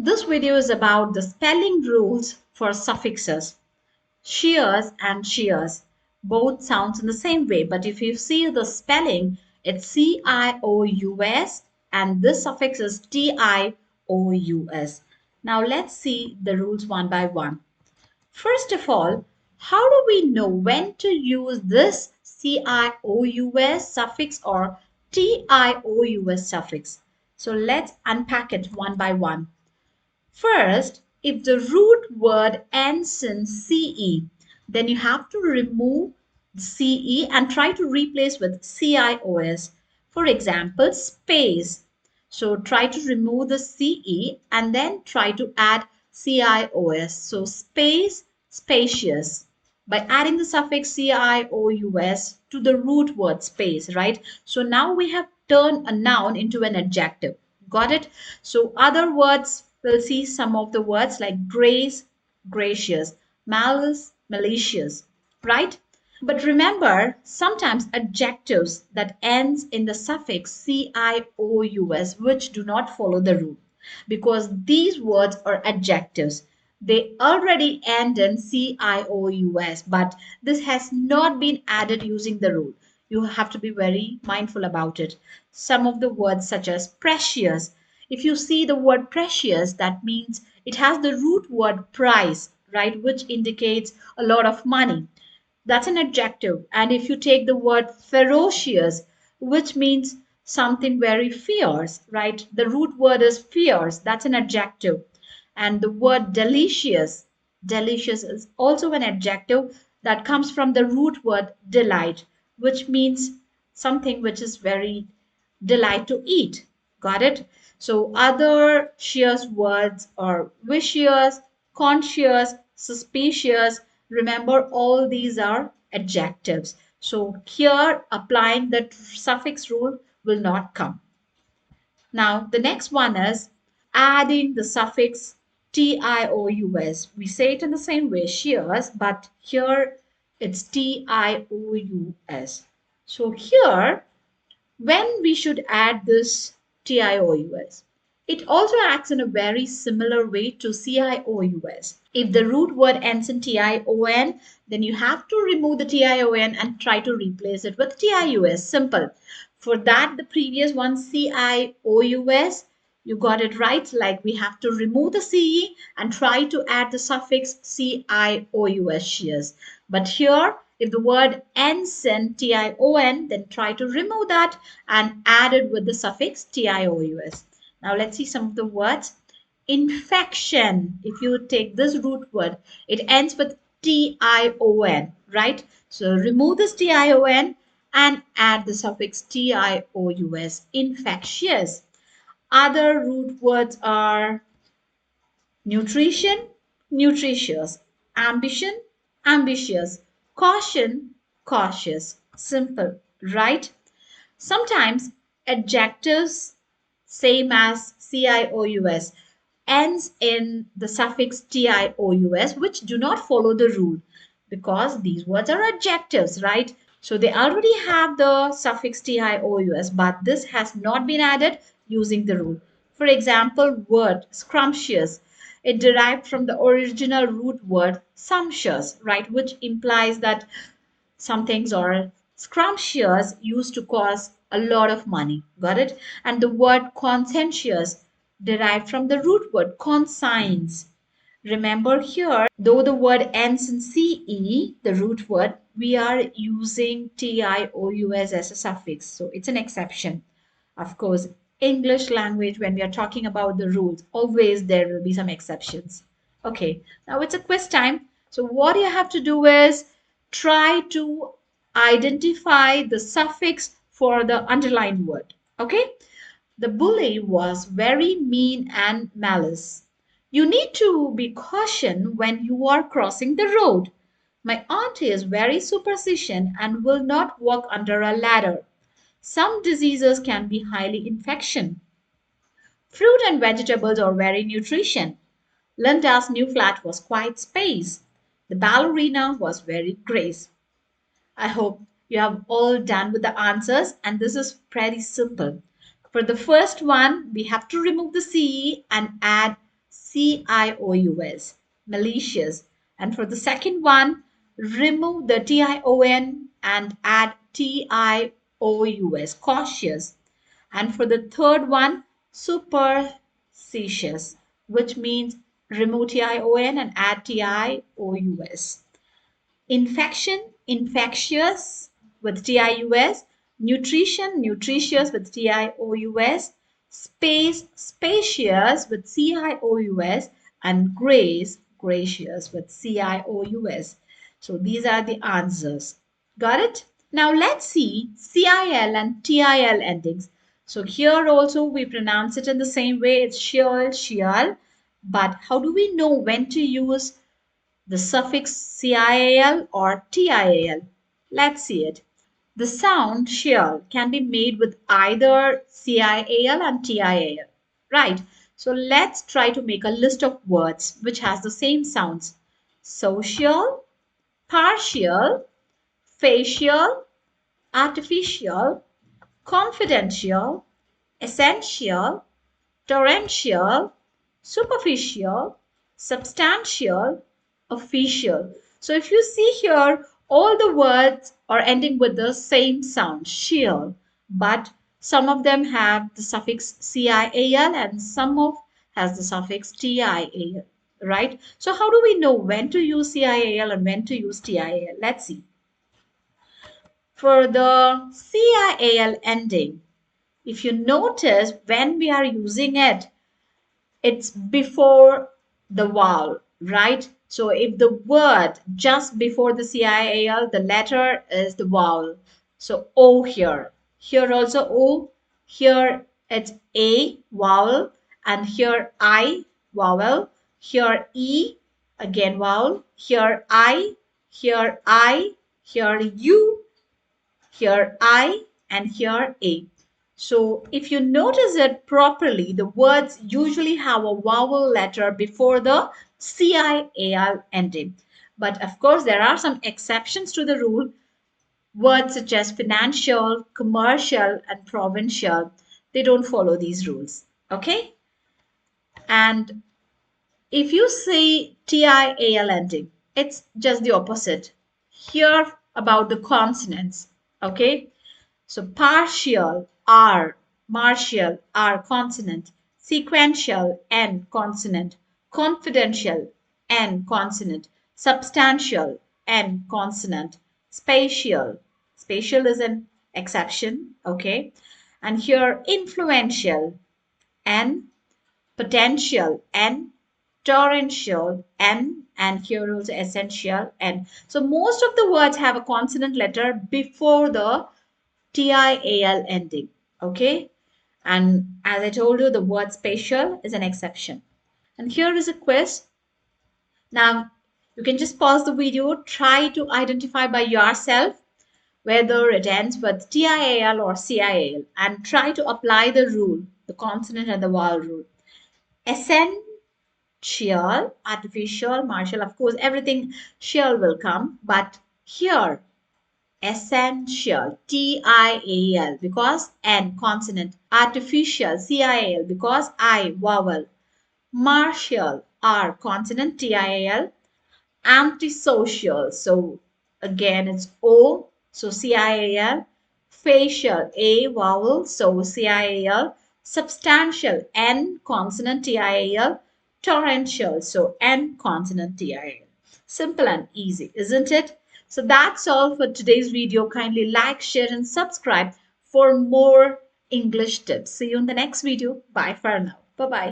This video is about the spelling rules for suffixes. Shears and shears. Both sounds in the same way, but if you see the spelling, it's CIOUS and this suffix is TIOUS. Now let's see the rules one by one. First of all, how do we know when to use this CIOUS suffix or TIOUS suffix? So let's unpack it one by one. First, if the root word ends in CE, then you have to remove CE and try to replace with CIOS. For example, space. So try to remove the CE and then try to add CIOS. So space, spacious. By adding the suffix CIOUS to the root word space, right? So now we have turned a noun into an adjective. Got it? So other words, we'll see some of the words like grace, gracious, malice, malicious, right? But remember, sometimes adjectives that ends in the suffix cious, which do not follow the rule, because these words are adjectives. They already end in cious, but this has not been added using the rule. You have to be very mindful about it. Some of the words, such as precious, if you see the word precious, that means it has the root word price, right, which indicates a lot of money. That's an adjective. And if you take the word ferocious, which means something very fierce, right? The root word is fierce. That's an adjective. And the word delicious, delicious is also an adjective that comes from the root word delight, which means something which is very delight to eat. Got it? So other shears words are vicious, conscious, suspicious. Remember, all these are adjectives. So here, applying the suffix rule will not come. Now, the next one is adding the suffix TIOUS. We say it in the same way, shears, but here it's TIOUS. So here, when we should add this TIOUS, it also acts in a very similar way to CIOUS. If the root word ends in TION, then you have to remove the TION and try to replace it with TIUS. Simple. For that, the previous one, CIOUS, you got it right. Like we have to remove the CE and try to add the suffix CIOUS shears. But here, if the word ends in TION, then try to remove that and add it with the suffix TIOUS. Now let's see some of the words. Infection, if you take this root word, it ends with TION, right? So remove this TION and add the suffix TIOUS, infectious. Other root words are nutrition, nutritious, ambition, ambitious, caution, cautious. Simple, right? Sometimes adjectives, same as CIOUS, ends in the suffix TIOUS, which do not follow the rule because these words are adjectives, right? So they already have the suffix TIOUS, but this has not been added using the rule. For example, word scrumptious. It derived from the original root word sumptuous, right, which implies that some things are scrumptious used to cost a lot of money. Got it? And the word conscientious derived from the root word conscience. Remember here, though the word ends in CE, the root word, we are using TIOUS as a suffix. So it's an exception. Of course, English language, when we are talking about the rules, always there will be some exceptions. Okay, now it's a quiz time. So what you have to do is try to identify the suffix for the underlined word. Okay, the bully was very mean and malice. You need to be caution when you are crossing the road. My aunt is very superstitious and will not walk under a ladder. Some diseases can be highly infection. Fruit and vegetables are very nutrition. Linda's new flat was quite space. The ballerina was very grace. I hope you have all done with the answers, and this is pretty simple. For the first one, we have to remove the CE and add CIOUS, malicious. And for the second one, remove the TION and add TIOUS, cautious. And for the third one, superstitious, which means remove TION and add TIOUS. Infection, infectious with TIUS, nutrition, nutritious with TIOUS, space, spacious with CIOUS, and grace, gracious with CIOUS. So these are the answers. Got it? Now let's see CIL and TIL endings. So here also we pronounce it in the same way. It's sheol, sheol. But how do we know when to use the suffix CIAL or TIAL? Let's see it. The sound sheol can be made with either CIAL and TIAL. Right. So let's try to make a list of words which has the same sounds. Social, partial, facial, artificial, confidential, essential, torrential, superficial, substantial, official. So if you see here, all the words are ending with the same sound, sheol, but some of them have the suffix CIAL and some of has the suffix TIAL, right? So how do we know when to use CIAL and when to use TIAL? Let's see. For the CIAL ending, if you notice when we are using it, it's before the vowel, right? So if the word just before the CIAL, the letter is the vowel. So O here. Here also O. Here it's A vowel. And here I vowel. Here E again vowel. Here I. Here I. Here U. Here I. And here A. So if you notice it properly, the words usually have a vowel letter before the CIAL ending. But of course, there are some exceptions to the rule. Words such as financial, commercial, and provincial, they don't follow these rules. Okay? And if you say TIAL ending, it's just the opposite. Here about the consonants. Okay? So partial R, martial R consonant, sequential N consonant, confidential N consonant, substantial N consonant, spatial. Spatial is an exception, okay? And here influential N, potential N, torrential N, and here also essential N. So most of the words have a consonant letter before the TIAL ending. Okay. And as I told you, the word spatial is an exception. And here is a quiz. Now, you can just pause the video, try to identify by yourself whether it ends with TIAL or CIAL, and try to apply the rule, the consonant and the vowel rule. Essential, artificial, martial, of course, everything shall will come, but here essential TIAL because N consonant, artificial CIAL because I vowel, martial R consonant TIAL, antisocial. So again it's O, so CIAL, facial A vowel, so CIAL, substantial N consonant TIAL, torrential, so N consonant TIAL. Simple and easy, isn't it? So that's all for today's video. Kindly like, share, and subscribe for more English tips. See you in the next video. Bye for now. Bye bye.